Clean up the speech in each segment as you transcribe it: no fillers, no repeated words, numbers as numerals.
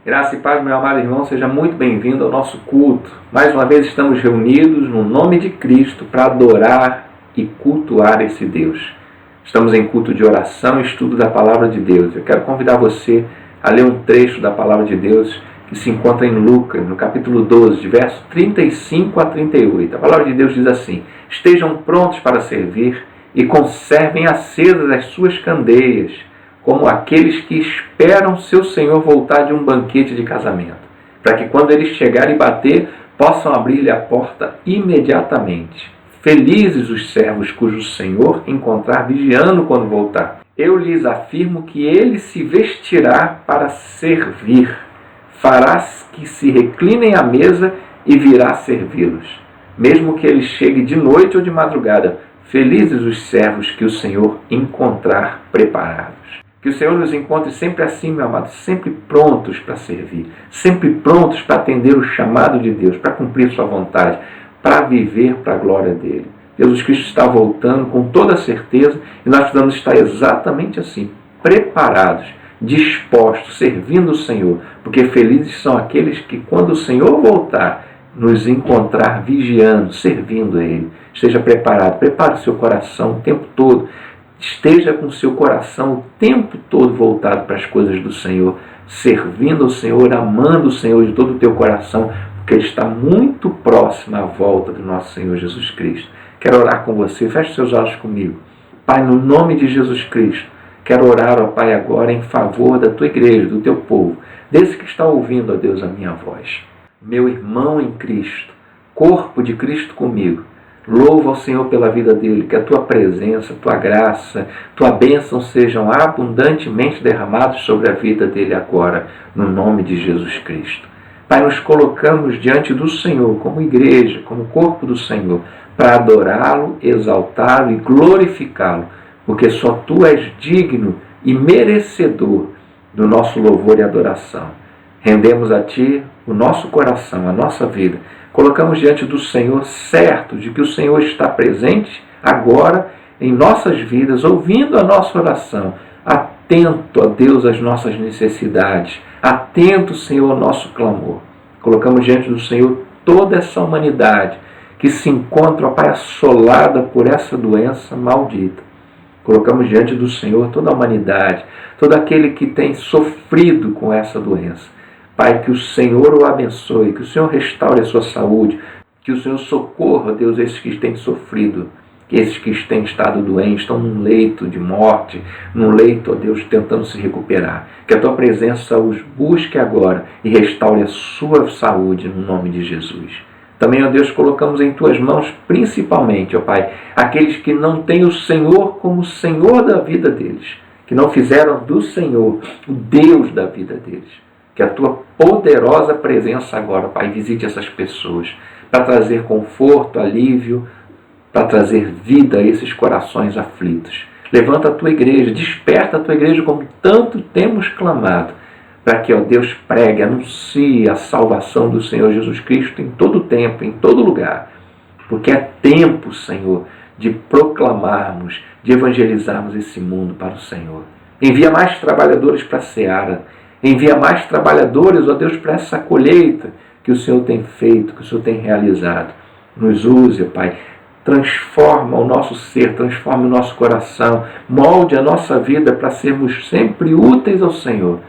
Graça e paz, meu amado irmão, seja muito bem-vindo ao nosso culto. Mais uma vez estamos reunidos no nome de Cristo para adorar e cultuar esse Deus. Estamos em culto de oração e estudo da Palavra de Deus. Eu quero convidar você a ler um trecho da Palavra de Deus que se encontra em Lucas, no capítulo 12, de versos 35 a 38. A Palavra de Deus diz assim: estejam prontos para servir e conservem acesas as suas candeias, como aqueles que esperam seu Senhor voltar de um banquete de casamento, para que quando ele chegar e bater, possam abrir-lhe a porta imediatamente. Felizes os servos cujo Senhor encontrar vigiando quando voltar. Eu lhes afirmo que ele se vestirá para servir, fará que se reclinem à mesa e virá servi-los, mesmo que ele chegue de noite ou de madrugada. Felizes os servos que o Senhor encontrar preparados. Que o Senhor nos encontre sempre assim, meu amado, sempre prontos para servir, sempre prontos para atender o chamado de Deus, para cumprir sua vontade, para viver para a glória dele. Jesus Cristo está voltando com toda certeza e nós precisamos estar exatamente assim, preparados, dispostos, servindo o Senhor, porque felizes são aqueles que, quando o Senhor voltar, nos encontrar vigiando, servindo a Ele. Esteja preparado, prepare o seu coração o tempo todo. Esteja com o seu coração o tempo todo voltado para as coisas do Senhor, servindo o Senhor, amando o Senhor de todo o teu coração, porque Ele está muito próximo à volta do nosso Senhor Jesus Cristo. Quero orar com você, feche seus olhos comigo. Pai, no nome de Jesus Cristo, quero orar, ó Pai, agora em favor da tua igreja, do teu povo, desse que está ouvindo, ó Deus, a minha voz. Meu irmão em Cristo, corpo de Cristo comigo, louva ao Senhor pela vida dele, que a tua presença, tua graça, tua bênção sejam abundantemente derramados sobre a vida dele agora, no nome de Jesus Cristo. Pai, nos colocamos diante do Senhor, como igreja, como corpo do Senhor, para adorá-lo, exaltá-lo e glorificá-lo, porque só tu és digno e merecedor do nosso louvor e adoração. Rendemos a ti o nosso coração, a nossa vida. Colocamos diante do Senhor, certo de que o Senhor está presente agora em nossas vidas, ouvindo a nossa oração, atento a Deus às nossas necessidades, atento, Senhor, ao nosso clamor. Colocamos diante do Senhor toda essa humanidade que se encontra, ó Pai, assolada por essa doença maldita. Colocamos diante do Senhor toda a humanidade, todo aquele que tem sofrido com essa doença. Pai, que o Senhor o abençoe, que o Senhor restaure a sua saúde, que o Senhor socorra, Deus, esses que têm sofrido, que esses que têm estado doentes, estão num leito de morte, num leito, ó Deus, tentando se recuperar. Que a tua presença os busque agora e restaure a sua saúde no nome de Jesus. Também, ó Deus, colocamos em tuas mãos, principalmente, ó Pai, aqueles que não têm o Senhor como Senhor da vida deles, que não fizeram do Senhor o Deus da vida deles. Que a tua poderosa presença agora, Pai, visite essas pessoas, para trazer conforto, alívio, para trazer vida a esses corações aflitos. Levanta a tua igreja, desperta a tua igreja como tanto temos clamado, para que, ó Deus, pregue, anuncie a salvação do Senhor Jesus Cristo em todo tempo, em todo lugar. Porque é tempo, Senhor, de proclamarmos, de evangelizarmos esse mundo para o Senhor. Envia mais trabalhadores para a seara. Envia mais trabalhadores, ó Deus, para essa colheita que o Senhor tem feito, que o Senhor tem realizado. Nos use, ó Pai. Transforma o nosso ser, transforma o nosso coração. Molde a nossa vida para sermos sempre úteis ao Senhor.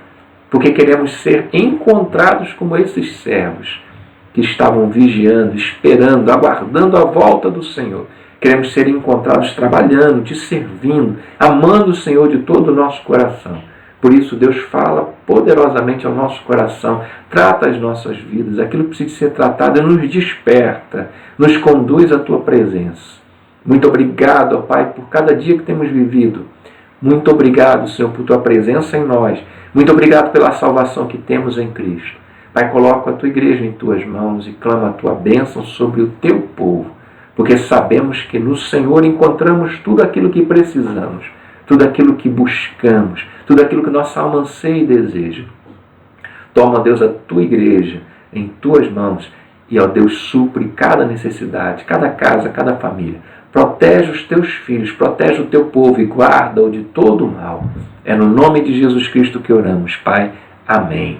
Porque queremos ser encontrados como esses servos que estavam vigiando, esperando, aguardando a volta do Senhor. Queremos ser encontrados trabalhando, te servindo, amando o Senhor de todo o nosso coração. Por isso, Deus fala poderosamente ao nosso coração, trata as nossas vidas, aquilo que precisa ser tratado, nos desperta, nos conduz à tua presença. Muito obrigado, ó Pai, por cada dia que temos vivido. Muito obrigado, Senhor, por tua presença em nós. Muito obrigado pela salvação que temos em Cristo. Pai, coloco a tua igreja em tuas mãos e clamo a tua bênção sobre o teu povo, porque sabemos que no Senhor encontramos tudo aquilo que precisamos, tudo aquilo que buscamos, tudo aquilo que nossa alma anseia e deseja. Toma, Deus, a tua igreja em tuas mãos e, ó Deus, supre cada necessidade, cada casa, cada família. Protege os teus filhos, protege o teu povo e guarda-o de todo o mal. É no nome de Jesus Cristo que oramos, Pai. Amém.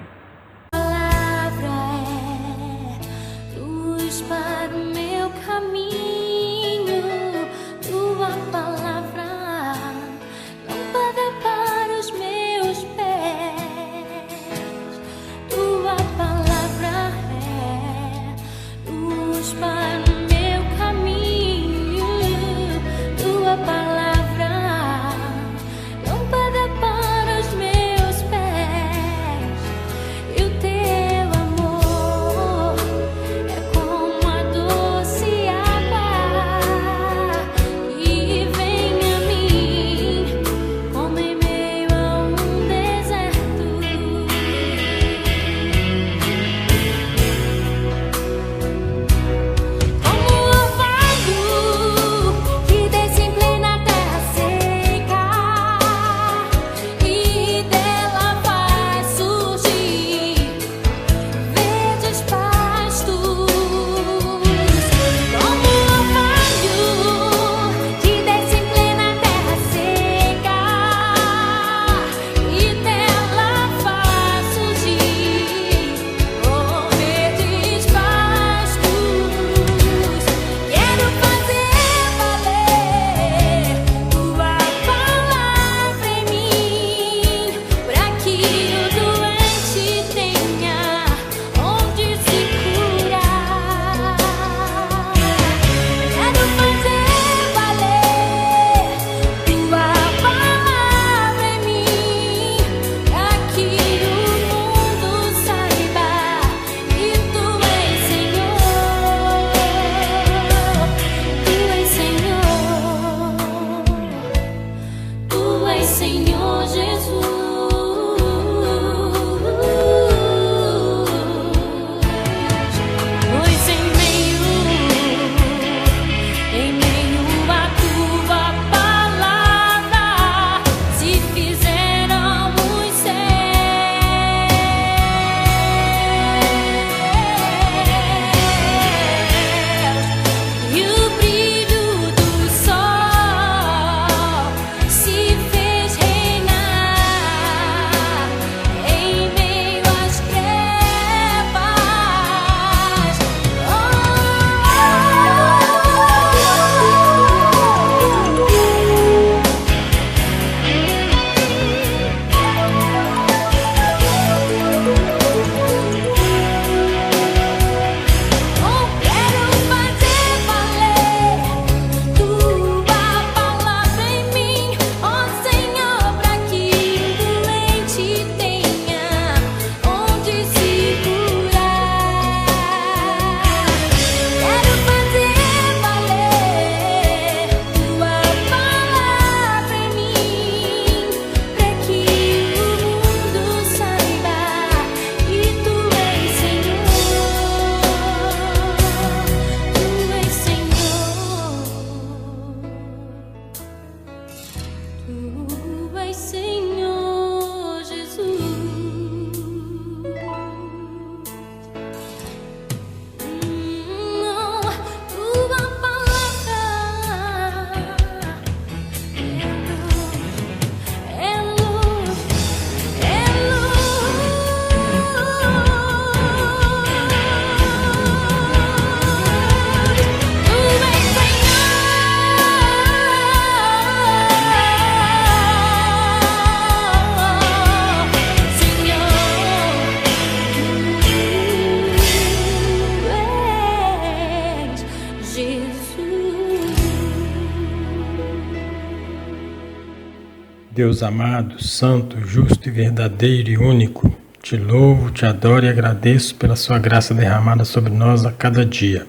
Deus amado, santo, justo e verdadeiro e único, te louvo, te adoro e agradeço pela sua graça derramada sobre nós a cada dia.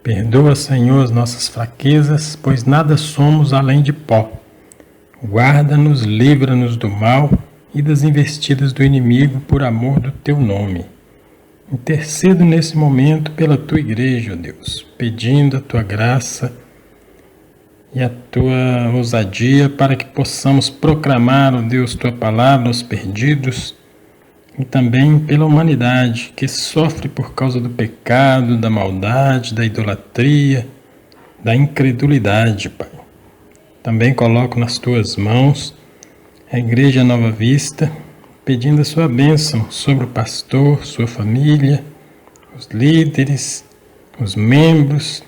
Perdoa, Senhor, as nossas fraquezas, pois nada somos além de pó. Guarda-nos, livra-nos do mal e das investidas do inimigo por amor do teu nome. Intercedo nesse momento pela tua igreja, ó Deus, pedindo a tua graça e a tua ousadia para que possamos proclamar, ó Deus, tua palavra aos perdidos e também pela humanidade que sofre por causa do pecado, da maldade, da idolatria, da incredulidade, Pai. Também coloco nas tuas mãos a Igreja Nova Vista, pedindo a sua bênção sobre o pastor, sua família, os líderes, os membros,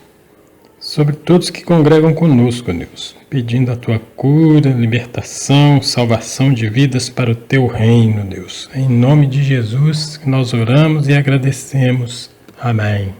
sobre todos que congregam conosco, Deus, pedindo a tua cura, libertação, salvação de vidas para o teu reino, Deus. Em nome de Jesus, nós oramos e agradecemos. Amém.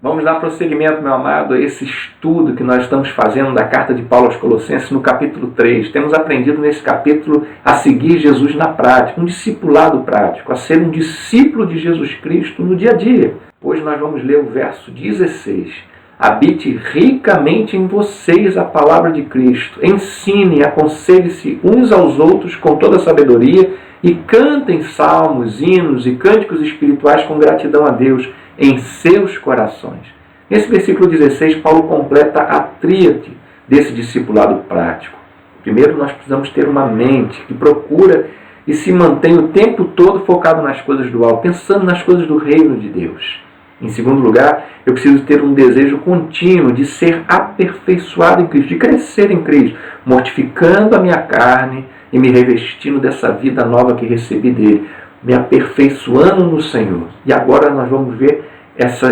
Vamos dar prosseguimento, meu amado, a esse estudo que nós estamos fazendo da carta de Paulo aos Colossenses no capítulo 3. Temos aprendido nesse capítulo a seguir Jesus na prática, um discipulado prático, a ser um discípulo de Jesus Cristo no dia a dia. Hoje nós vamos ler o verso 16. Habite ricamente em vocês a palavra de Cristo. Ensine e aconselhe-se uns aos outros com toda sabedoria e cantem salmos, hinos e cânticos espirituais com gratidão a Deus em seus corações. Nesse versículo 16, Paulo completa a tríade desse discipulado prático. Primeiro, nós precisamos ter uma mente que procura e se mantém o tempo todo focado nas coisas do alto, pensando nas coisas do reino de Deus. Em segundo lugar, eu preciso ter um desejo contínuo de ser aperfeiçoado em Cristo, de crescer em Cristo, mortificando a minha carne e me revestindo dessa vida nova que recebi dele, me aperfeiçoando no Senhor. E agora nós vamos ver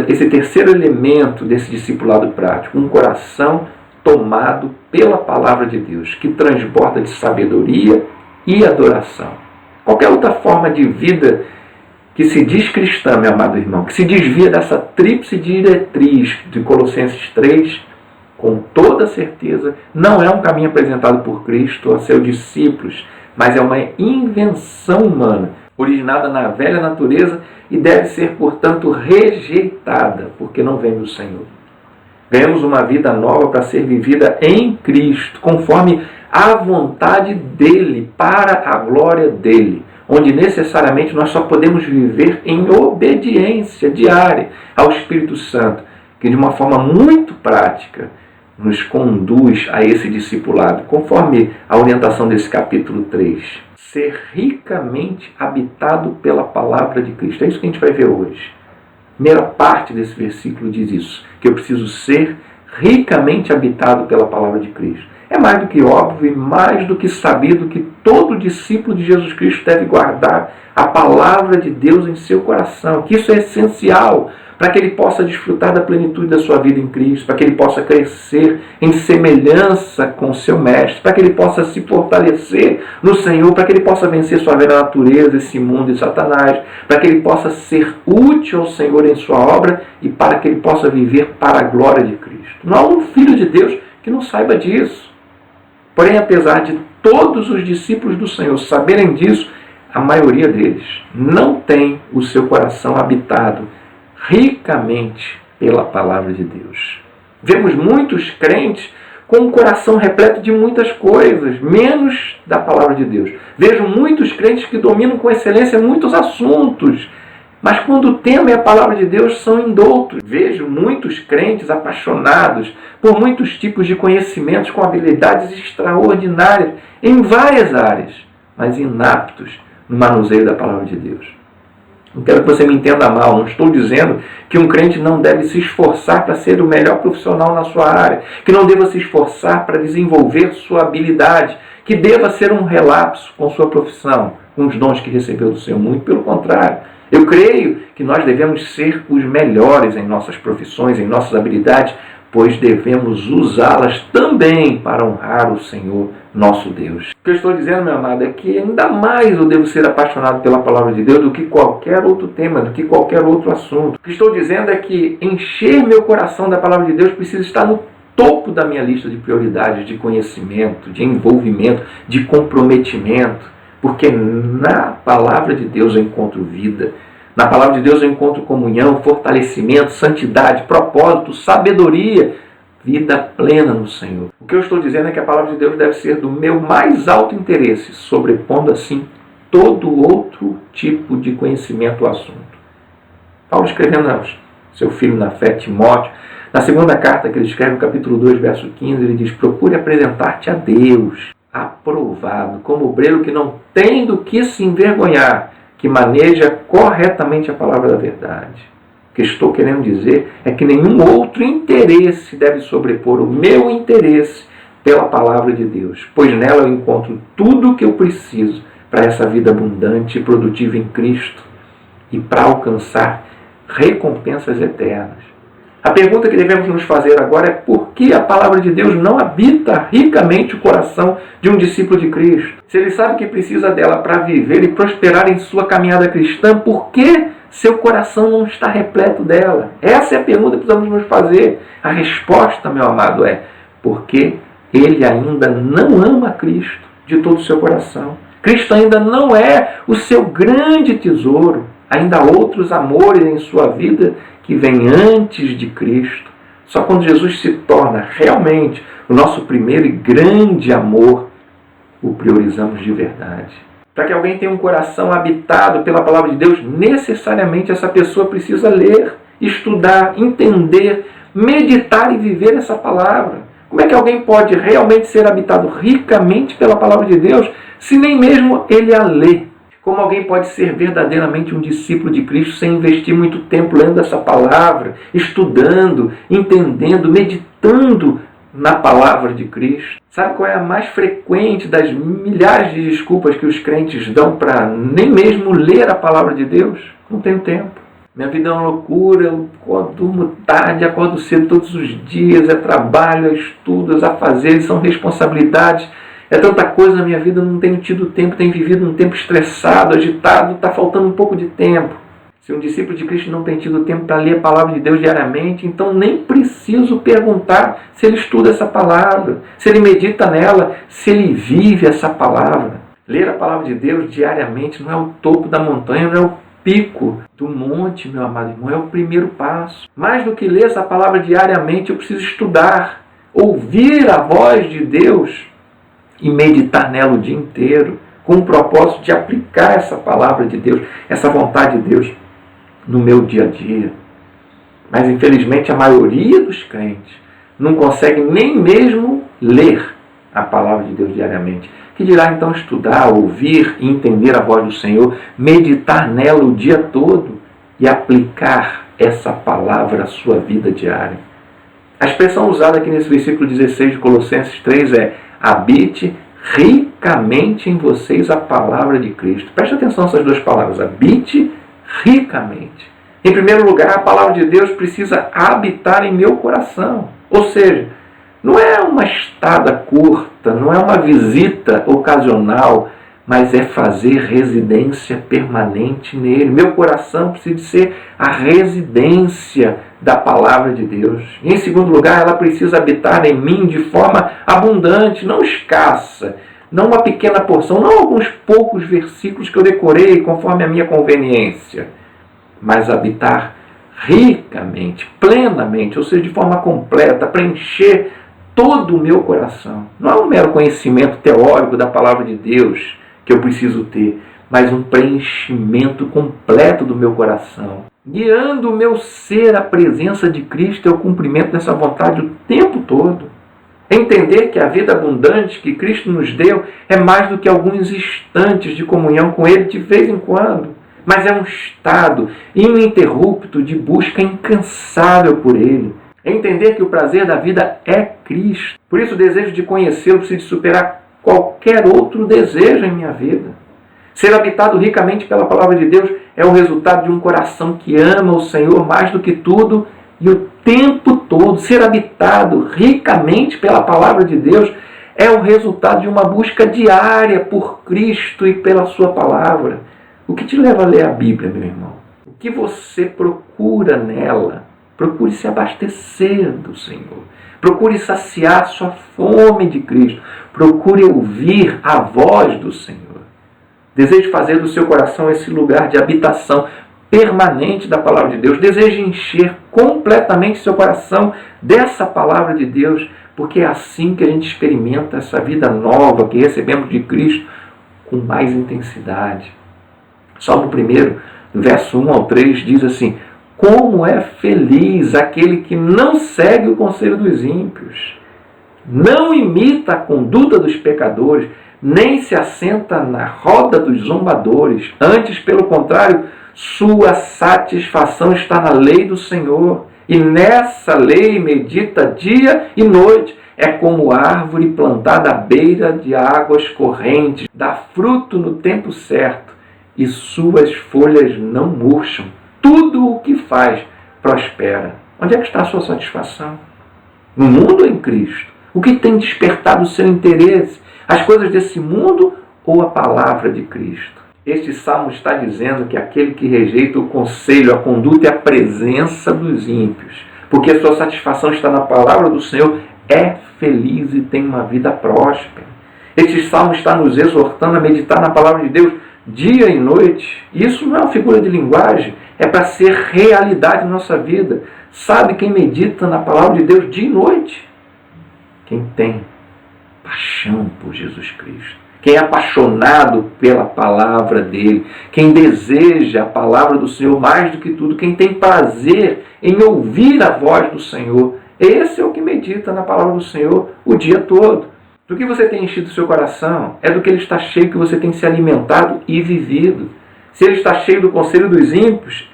esse terceiro elemento desse discipulado prático, um coração tomado pela palavra de Deus, que transborda de sabedoria e adoração. Qualquer outra forma de vida que se diz cristã, meu amado irmão, que se desvia dessa tríplice diretriz de Colossenses 3, com toda certeza, não é um caminho apresentado por Cristo a seus discípulos, mas é uma invenção humana, originada na velha natureza e deve ser, portanto, rejeitada, porque não vem do Senhor. Ganhamos uma vida nova para ser vivida em Cristo, conforme a vontade dEle, para a glória dEle, onde necessariamente nós só podemos viver em obediência diária ao Espírito Santo, que de uma forma muito prática nos conduz a esse discipulado, conforme a orientação desse capítulo 3. Ser ricamente habitado pela palavra de Cristo. É isso que a gente vai ver hoje. Primeira parte desse versículo diz isso, que eu preciso ser ricamente habitado pela palavra de Cristo. É mais do que óbvio e mais do que sabido que todo discípulo de Jesus Cristo deve guardar a palavra de Deus em seu coração, que isso é essencial para que ele possa desfrutar da plenitude da sua vida em Cristo, para que ele possa crescer em semelhança com o seu Mestre, para que ele possa se fortalecer no Senhor, para que ele possa vencer sua velha natureza, esse mundo e Satanás, para que ele possa ser útil ao Senhor em sua obra e para que ele possa viver para a glória de Cristo. Não há um filho de Deus que não saiba disso. Porém, apesar de todos os discípulos do Senhor saberem disso, a maioria deles não tem o seu coração habitado ricamente pela palavra de Deus. Vemos muitos crentes com o coração repleto de muitas coisas, menos da palavra de Deus. Vejo muitos crentes que dominam com excelência muitos assuntos, mas quando temem a palavra de Deus são indoutos. Vejo muitos crentes apaixonados por muitos tipos de conhecimentos com habilidades extraordinárias em várias áreas, mas inaptos no manuseio da palavra de Deus. Não quero que você me entenda mal, não estou dizendo que um crente não deve se esforçar para ser o melhor profissional na sua área, que não deva se esforçar para desenvolver sua habilidade, que deva ser um relapso com sua profissão, com os dons que recebeu do Senhor. Muito pelo contrário. Eu creio que nós devemos ser os melhores em nossas profissões, em nossas habilidades, pois devemos usá-las também para honrar o Senhor nosso Deus. O que eu estou dizendo, meu amado, é que ainda mais eu devo ser apaixonado pela palavra de Deus do que qualquer outro tema, do que qualquer outro assunto. O que estou dizendo é que encher meu coração da palavra de Deus precisa estar no topo da minha lista de prioridades, de conhecimento, de envolvimento, de comprometimento, porque na palavra de Deus eu encontro vida. Na palavra de Deus eu encontro comunhão, fortalecimento, santidade, propósito, sabedoria, vida plena no Senhor. O que eu estou dizendo é que a palavra de Deus deve ser do meu mais alto interesse, sobrepondo assim todo outro tipo de conhecimento ao assunto. Paulo escrevendo aos seu filho na fé, Timóteo, na segunda carta que ele escreve, no capítulo 2, verso 15, ele diz: procure apresentar-te a Deus, aprovado, como obreiro que não tem do que se envergonhar, que maneja corretamente a palavra da verdade. O que estou querendo dizer é que nenhum outro interesse deve sobrepor o meu interesse pela palavra de Deus, pois nela eu encontro tudo o que eu preciso para essa vida abundante e produtiva em Cristo e para alcançar recompensas eternas. A pergunta que devemos nos fazer agora é: por que a palavra de Deus não habita ricamente o coração de um discípulo de Cristo? Se ele sabe que precisa dela para viver e prosperar em sua caminhada cristã, por que seu coração não está repleto dela? Essa é a pergunta que precisamos nos fazer. A resposta, meu amado, é porque ele ainda não ama Cristo de todo o seu coração. Cristo ainda não é o seu grande tesouro. Ainda há outros amores em sua vida que vêm antes de Cristo. Só quando Jesus se torna realmente o nosso primeiro e grande amor, o priorizamos de verdade. Para que alguém tenha um coração habitado pela palavra de Deus, necessariamente essa pessoa precisa ler, estudar, entender, meditar e viver essa palavra. Como é que alguém pode realmente ser habitado ricamente pela palavra de Deus se nem mesmo ele a lê? Como alguém pode ser verdadeiramente um discípulo de Cristo sem investir muito tempo lendo essa palavra, estudando, entendendo, meditando na palavra de Cristo? Sabe qual é a mais frequente das milhares de desculpas que os crentes dão para nem mesmo ler a palavra de Deus? Não tenho tempo. Minha vida é uma loucura, eu durmo tarde, acordo cedo todos os dias, é trabalho, é estudos, a fazer, são responsabilidades. É tanta coisa na minha vida, eu não tenho tido tempo, tenho vivido um tempo estressado, agitado, está faltando um pouco de tempo. Se um discípulo de Cristo não tem tido tempo para ler a palavra de Deus diariamente, então nem preciso perguntar se ele estuda essa palavra, se ele medita nela, se ele vive essa palavra. Ler a palavra de Deus diariamente não é o topo da montanha, não é o pico do monte, meu amado irmão, é o primeiro passo. Mais do que ler essa palavra diariamente, eu preciso estudar, ouvir a voz de Deus e meditar nela o dia inteiro, com o propósito de aplicar essa palavra de Deus, essa vontade de Deus no meu dia a dia. Mas infelizmente a maioria dos crentes não consegue nem mesmo ler a palavra de Deus diariamente. Que dirá então estudar, ouvir e entender a voz do Senhor, meditar nela o dia todo e aplicar essa palavra à sua vida diária. A expressão usada aqui nesse versículo 16 de Colossenses 3 é: habite ricamente em vocês a palavra de Cristo. Preste atenção nessas duas palavras, habite ricamente. Em primeiro lugar, a palavra de Deus precisa habitar em meu coração. Ou seja, não é uma estada curta, não é uma visita ocasional, mas é fazer residência permanente nele. Meu coração precisa ser a residência da palavra de Deus. E em segundo lugar, ela precisa habitar em mim de forma abundante, não escassa, não uma pequena porção, não alguns poucos versículos que eu decorei conforme a minha conveniência, mas habitar ricamente, plenamente, ou seja, de forma completa, preencher todo o meu coração. Não é um mero conhecimento teórico da palavra de Deus que eu preciso ter, mas um preenchimento completo do meu coração, guiando o meu ser à presença de Cristo e ao cumprimento dessa vontade o tempo todo. Entender que a vida abundante que Cristo nos deu é mais do que alguns instantes de comunhão com Ele de vez em quando, mas é um estado ininterrupto de busca incansável por Ele. Entender que o prazer da vida é Cristo. Por isso o desejo de conhecê-lo precisa superar qualquer outro desejo em minha vida. Ser habitado ricamente pela palavra de Deus é o resultado de um coração que ama o Senhor mais do que tudo E o tempo todo ser habitado ricamente pela palavra de Deus é o resultado de uma busca diária por Cristo e pela sua palavra. O que te leva a ler a Bíblia, meu irmão? O que você procura nela? Procure se abastecer do Senhor. Procure saciar sua fome de Cristo. Procure ouvir a voz do Senhor. Deseje fazer do seu coração esse lugar de habitação permanente da palavra de Deus. Deseje encher completamente seu coração dessa palavra de Deus, porque é assim que a gente experimenta essa vida nova que recebemos de Cristo com mais intensidade. Salmo 1, verso 1 ao 3, diz assim: como é feliz aquele que não segue o conselho dos ímpios, não imita a conduta dos pecadores, nem se assenta na roda dos zombadores. Antes, pelo contrário, sua satisfação está na lei do Senhor, e nessa lei medita dia e noite. É como árvore plantada à beira de águas correntes, dá fruto no tempo certo, e suas folhas não murcham. Tudo o que faz prospera. Onde é que está a sua satisfação? No mundo ou em Cristo? O que tem despertado o seu interesse? As coisas desse mundo ou a palavra de Cristo? Este salmo está dizendo que aquele que rejeita o conselho, a conduta e a presença dos ímpios, porque a sua satisfação está na palavra do Senhor, é feliz e tem uma vida próspera. Este salmo está nos exortando a meditar na palavra de Deus dia e noite. Isso não é uma figura de linguagem, é para ser realidade na nossa vida. Sabe quem medita na palavra de Deus dia e noite? Quem tem paixão por Jesus Cristo. Quem é apaixonado pela palavra dele. Quem deseja a palavra do Senhor mais do que tudo. Quem tem prazer em ouvir a voz do Senhor. Esse é o que medita na palavra do Senhor o dia todo. Do que você tem enchido o seu coração é do que ele está cheio, que você tem se alimentado e vivido. Se ele está cheio do conselho dos ímpios,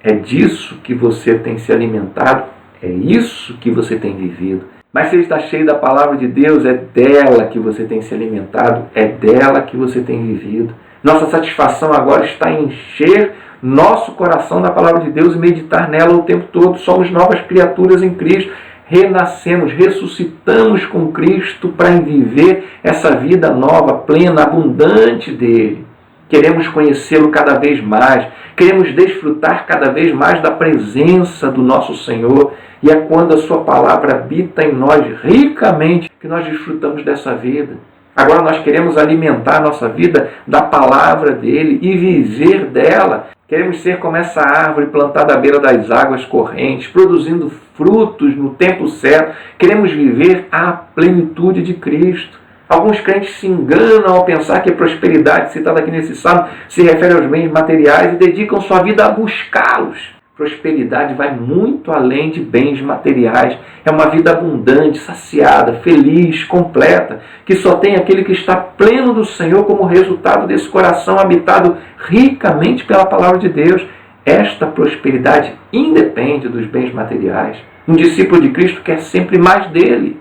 é disso que você tem se alimentado, é isso que você tem vivido. Mas se ele está cheio da palavra de Deus, é dela que você tem se alimentado, é dela que você tem vivido. Nossa satisfação agora está em encher nosso coração da palavra de Deus e meditar nela o tempo todo. Somos novas criaturas em Cristo. Renascemos, ressuscitamos com Cristo para viver essa vida nova, plena, abundante dele. Queremos conhecê-lo cada vez mais, queremos desfrutar cada vez mais da presença do nosso Senhor, e é quando a sua palavra habita em nós ricamente que nós desfrutamos dessa vida. Agora nós queremos alimentar a nossa vida da palavra dele e viver dela. Queremos ser como essa árvore plantada à beira das águas correntes, produzindo frutos no tempo certo. Queremos viver a plenitude de Cristo. Alguns crentes se enganam ao pensar que a prosperidade citada aqui nesse salmo se refere aos bens materiais e dedicam sua vida a buscá-los. Prosperidade vai muito além de bens materiais. É uma vida abundante, saciada, feliz, completa, que só tem aquele que está pleno do Senhor como resultado desse coração habitado ricamente pela palavra de Deus. Esta prosperidade independe dos bens materiais. Um discípulo de Cristo quer sempre mais dele.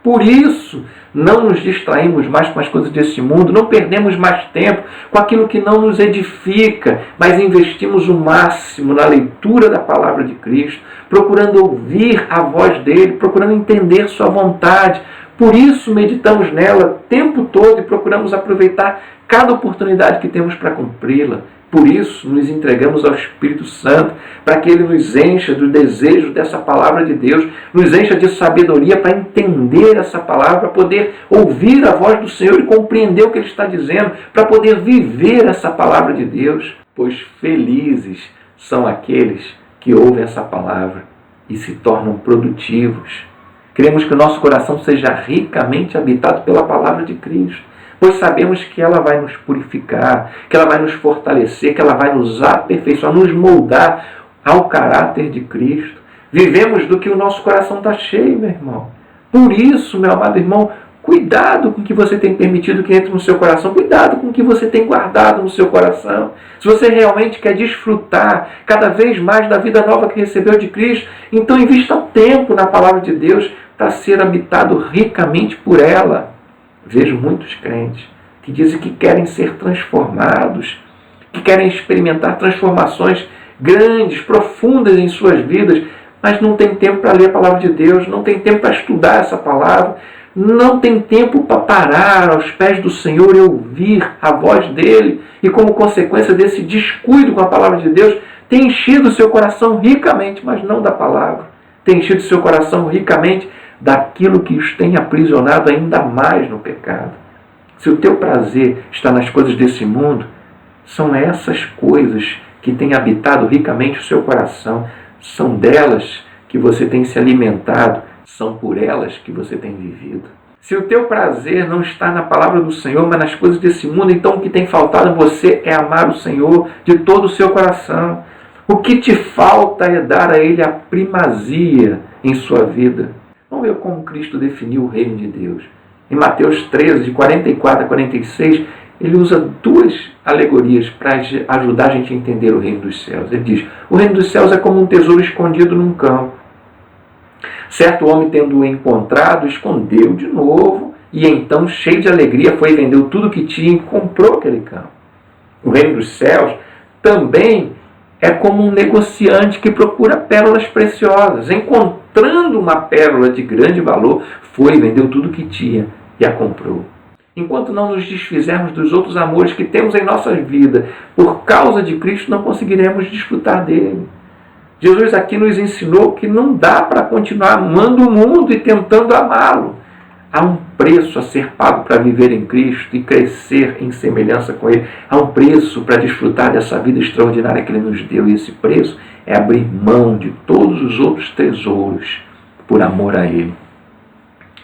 Por isso, não nos distraímos mais com as coisas desse mundo, não perdemos mais tempo com aquilo que não nos edifica, mas investimos o máximo na leitura da palavra de Cristo, procurando ouvir a voz dele, procurando entender sua vontade. Por isso, meditamos nela o tempo todo e procuramos aproveitar cada oportunidade que temos para cumpri-la. Por isso, nos entregamos ao Espírito Santo, para que ele nos encha do desejo dessa palavra de Deus, nos encha de sabedoria para entender essa palavra, para poder ouvir a voz do Senhor e compreender o que ele está dizendo, para poder viver essa palavra de Deus. Pois felizes são aqueles que ouvem essa palavra e se tornam produtivos. Queremos que o nosso coração seja ricamente habitado pela palavra de Cristo, pois sabemos que ela vai nos purificar, que ela vai nos fortalecer, que ela vai nos aperfeiçoar, nos moldar ao caráter de Cristo. Vivemos do que o nosso coração está cheio, meu irmão. Por isso, meu amado irmão, cuidado com o que você tem permitido que entre no seu coração, cuidado com o que você tem guardado no seu coração. Se você realmente quer desfrutar cada vez mais da vida nova que recebeu de Cristo, então invista tempo na palavra de Deus para ser habitado ricamente por ela. Vejo muitos crentes que dizem que querem ser transformados, que querem experimentar transformações grandes, profundas em suas vidas, mas não tem tempo para ler a palavra de Deus, não tem tempo para estudar essa palavra, não tem tempo para parar aos pés do Senhor e ouvir a voz dele, e como consequência desse descuido com a palavra de Deus, tem enchido o seu coração ricamente, mas não da palavra, tem enchido o seu coração ricamente daquilo que os tem aprisionado ainda mais no pecado. Se o teu prazer está nas coisas desse mundo, são essas coisas que têm habitado ricamente o seu coração, são delas que você tem se alimentado, são por elas que você tem vivido. Se o teu prazer não está na palavra do Senhor, mas nas coisas desse mundo, então o que tem faltado a você é amar o Senhor de todo o seu coração. O que te falta é dar a Ele a primazia em sua vida. Vamos ver como Cristo definiu o reino de Deus. Em Mateus 13, de 44 a 46, ele usa duas alegorias para ajudar a gente a entender o reino dos céus. Ele diz, o reino dos céus é como um tesouro escondido num campo. Certo homem, tendo-o encontrado, escondeu de novo, e então, cheio de alegria, foi e vendeu tudo que tinha e comprou aquele campo. O reino dos céus também é como um negociante que procura pérolas preciosas. Encontrando uma pérola de grande valor, foi e vendeu tudo que tinha e a comprou. Enquanto não nos desfizermos dos outros amores que temos em nossa vida, por causa de Cristo, não conseguiremos desfrutar dele. Jesus aqui nos ensinou que não dá para continuar amando o mundo e tentando amá-lo. Há um preço a ser pago para viver em Cristo e crescer em semelhança com Ele. Há um preço para desfrutar dessa vida extraordinária que Ele nos deu. E esse preço é abrir mão de todos os outros tesouros por amor a Ele.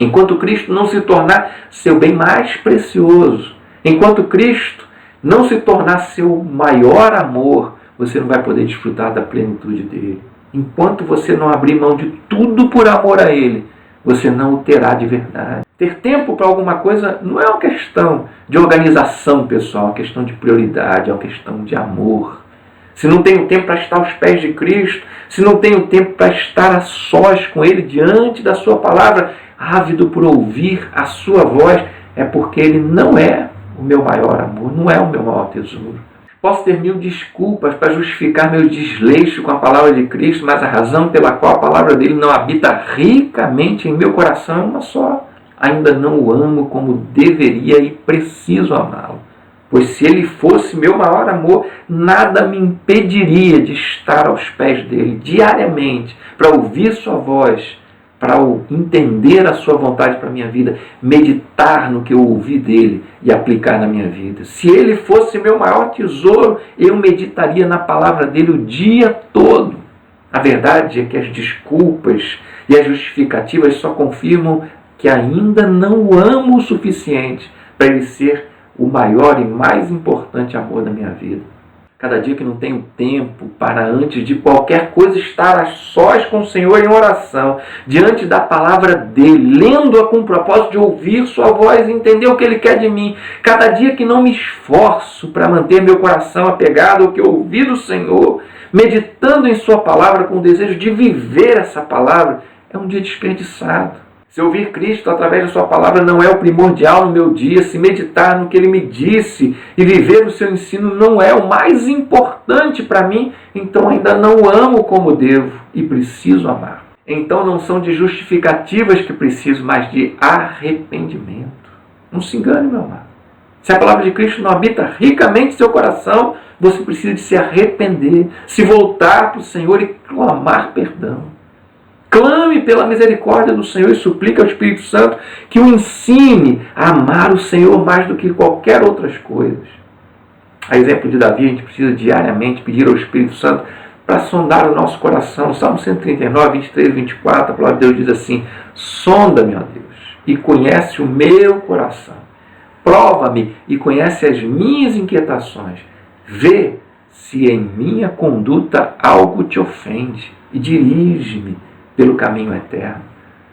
Enquanto Cristo não se tornar seu bem mais precioso, enquanto Cristo não se tornar seu maior amor, você não vai poder desfrutar da plenitude dele. Enquanto você não abrir mão de tudo por amor a Ele, você não o terá de verdade. Ter tempo para alguma coisa não é uma questão de organização pessoal, é uma questão de prioridade, é uma questão de amor. Se não tenho tempo para estar aos pés de Cristo, se não tenho tempo para estar a sós com Ele diante da sua palavra, ávido por ouvir a sua voz, é porque Ele não é o meu maior amor, não é o meu maior tesouro. Posso ter mil desculpas para justificar meu desleixo com a palavra de Cristo, mas a razão pela qual a palavra dele não habita ricamente em meu coração é uma só. Ainda não o amo como deveria e preciso amá-lo. Pois se ele fosse meu maior amor, nada me impediria de estar aos pés dele diariamente, para ouvir sua voz, para entender a sua vontade para a minha vida, meditar no que eu ouvi dele e aplicar na minha vida. Se ele fosse meu maior tesouro, eu meditaria na palavra dele o dia todo. A verdade é que as desculpas e as justificativas só confirmam que ainda não o amo o suficiente para ele ser o maior e mais importante amor da minha vida. Cada dia que não tenho tempo para, antes de qualquer coisa, estar a sós com o Senhor em oração, diante da palavra dele, lendo-a com o propósito de ouvir sua voz e entender o que ele quer de mim. Cada dia que não me esforço para manter meu coração apegado ao que eu ouvi do Senhor, meditando em sua palavra com o desejo de viver essa palavra, é um dia desperdiçado. Se ouvir Cristo através da sua palavra não é o primordial no meu dia, se meditar no que ele me disse e viver o seu ensino não é o mais importante para mim, então ainda não o amo como devo e preciso amar. Então não são de justificativas que preciso, mas de arrependimento. Não se engane, meu amado. Se a palavra de Cristo não habita ricamente em seu coração, você precisa de se arrepender, se voltar para o Senhor e clamar perdão. Clame pela misericórdia do Senhor e suplique ao Espírito Santo que o ensine a amar o Senhor mais do que qualquer outras coisas. A exemplo de Davi, a gente precisa diariamente pedir ao Espírito Santo para sondar o nosso coração. Salmo 139, 23 e 24, a palavra de Deus diz assim: sonda-me, ó Deus, e conhece o meu coração. Prova-me e conhece as minhas inquietações. Vê se em minha conduta algo te ofende e dirige-me pelo caminho eterno.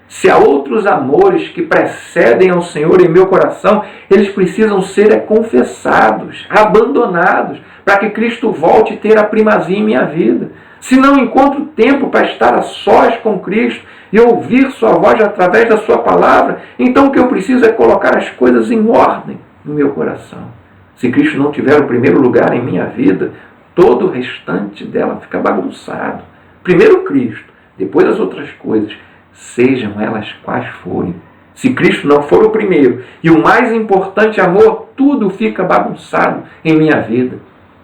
Se há outros amores que precedem ao Senhor em meu coração, eles precisam ser confessados, abandonados, para que Cristo volte a ter a primazia em minha vida. Se não encontro tempo para estar a sós com Cristo e ouvir sua voz através da sua palavra, então o que eu preciso é colocar as coisas em ordem no meu coração. Se Cristo não tiver o primeiro lugar em minha vida, todo o restante dela fica bagunçado. Primeiro Cristo, depois das outras coisas, sejam elas quais forem. Se Cristo não for o primeiro e o mais importante amor, tudo fica bagunçado em minha vida.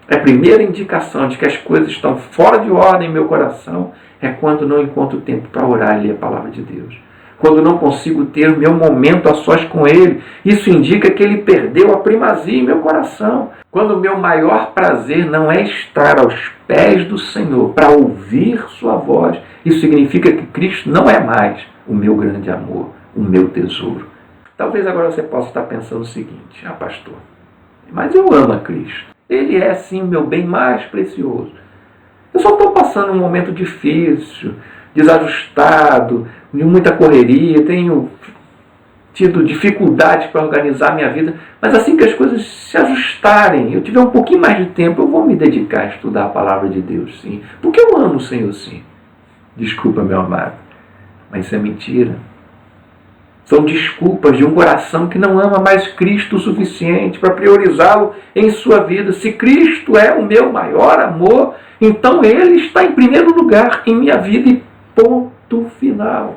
A primeira indicação de que as coisas estão fora de ordem em meu coração é quando não encontro tempo para orar e ler a palavra de Deus. Quando não consigo ter o meu momento a sós com Ele, isso indica que Ele perdeu a primazia em meu coração. Quando o meu maior prazer não é estar aos pés do Senhor para ouvir sua voz, isso significa que Cristo não é mais o meu grande amor, o meu tesouro. Talvez agora você possa estar pensando o seguinte: pastor, mas eu amo a Cristo. Ele é sim o meu bem mais precioso. Eu só estou passando um momento difícil, desajustado, de muita correria, tenho tido dificuldades para organizar minha vida, mas assim que as coisas se ajustarem, eu tiver um pouquinho mais de tempo, eu vou me dedicar a estudar a palavra de Deus, sim. Porque eu amo o Senhor, sim. Desculpa, meu amado, mas isso é mentira. São desculpas de um coração que não ama mais Cristo o suficiente para priorizá-lo em sua vida. Se Cristo é o meu maior amor, então Ele está em primeiro lugar em minha vida e ponto final.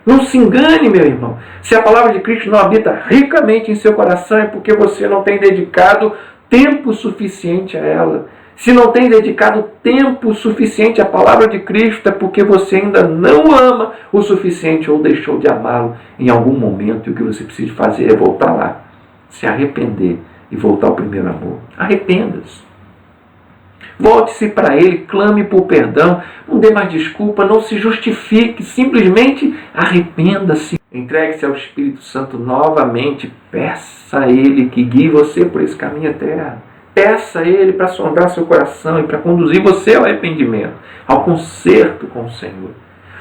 Não se engane, meu irmão. Se a palavra de Cristo não habita ricamente em seu coração, é porque você não tem dedicado tempo suficiente a ela. Se não tem dedicado tempo suficiente à palavra de Cristo, é porque você ainda não ama o suficiente ou deixou de amá-lo em algum momento. E o que você precisa fazer é voltar lá, se arrepender e voltar ao primeiro amor. Arrependa-se. Volte-se para Ele, clame por perdão, não dê mais desculpa, não se justifique, simplesmente arrependa-se. Entregue-se ao Espírito Santo novamente, peça a Ele que guie você por esse caminho eterno. Peça a Ele para sondar seu coração e para conduzir você ao arrependimento, ao conserto com o Senhor.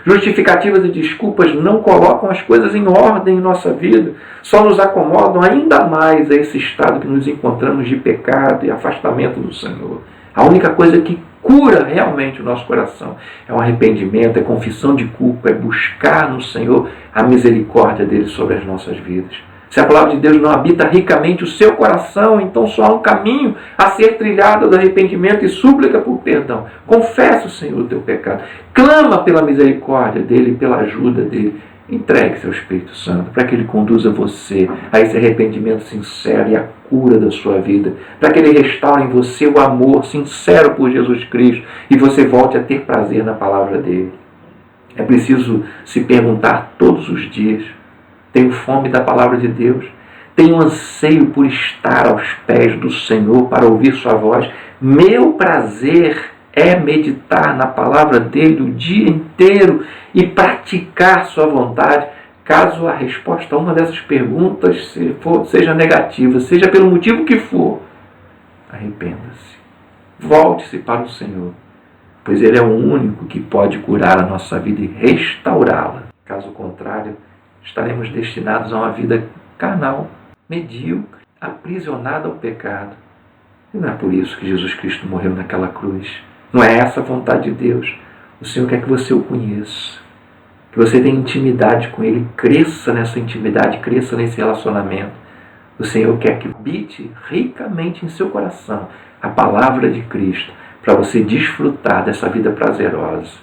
Justificativas e desculpas não colocam as coisas em ordem em nossa vida, só nos acomodam ainda mais a esse estado que nos encontramos de pecado e afastamento do Senhor. A única coisa que cura realmente o nosso coração é o arrependimento, é confissão de culpa, é buscar no Senhor a misericórdia dele sobre as nossas vidas. Se a palavra de Deus não habita ricamente o seu coração, então só há um caminho a ser trilhado do arrependimento e súplica por perdão. Confessa o Senhor o teu pecado. Clama pela misericórdia dele e pela ajuda dele. Entregue-se ao Espírito Santo para que Ele conduza você a esse arrependimento sincero e a cura da sua vida. Para que Ele restaure em você o amor sincero por Jesus Cristo e você volte a ter prazer na palavra dele. É preciso se perguntar todos os dias: tenho fome da palavra de Deus? Tenho anseio por estar aos pés do Senhor para ouvir sua voz? Meu prazer é meditar na palavra dele o dia inteiro e praticar sua vontade? Caso a resposta a uma dessas perguntas seja negativa, seja pelo motivo que for, arrependa-se. Volte-se para o Senhor, pois Ele é o único que pode curar a nossa vida e restaurá-la. Caso contrário, estaremos destinados a uma vida carnal, medíocre, aprisionada ao pecado. E não é por isso que Jesus Cristo morreu naquela cruz. Não é essa a vontade de Deus. O Senhor quer que você o conheça, que você tenha intimidade com Ele, cresça nessa intimidade, cresça nesse relacionamento. O Senhor quer que habite ricamente em seu coração a palavra de Cristo, para você desfrutar dessa vida prazerosa,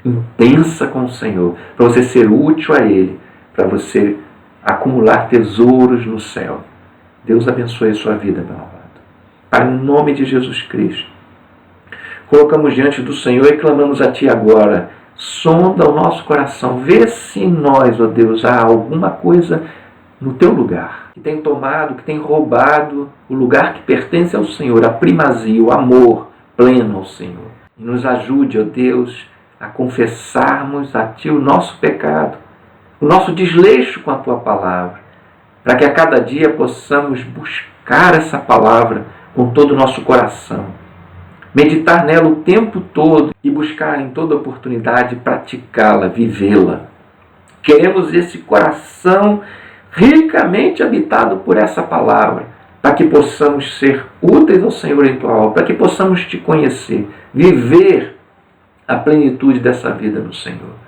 intensa com o Senhor, para você ser útil a Ele, para você acumular tesouros no céu. Deus abençoe a sua vida, meu amado. Pai, no nome de Jesus Cristo, colocamos diante do Senhor e clamamos a Ti agora. Sonda o nosso coração. Vê se em nós, ó Deus, há alguma coisa no Teu lugar, que tem tomado, que tem roubado o lugar que pertence ao Senhor, a primazia, o amor pleno ao Senhor. E nos ajude, ó Deus, a confessarmos a Ti o nosso pecado, o nosso desleixo com a Tua palavra, para que a cada dia possamos buscar essa palavra com todo o nosso coração, meditar nela o tempo todo e buscar em toda oportunidade praticá-la, vivê-la. Queremos esse coração ricamente habitado por essa palavra, para que possamos ser úteis ao Senhor em Tua obra, para que possamos Te conhecer, viver a plenitude dessa vida no Senhor.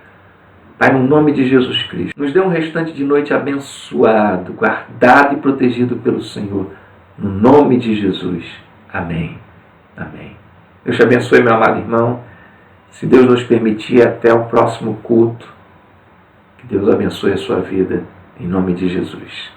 Pai, no nome de Jesus Cristo, nos dê um restante de noite abençoado, guardado e protegido pelo Senhor. No nome de Jesus. Amém. Amém. Deus te abençoe, meu amado irmão. Se Deus nos permitir, até o próximo culto. Que Deus abençoe a sua vida, em nome de Jesus.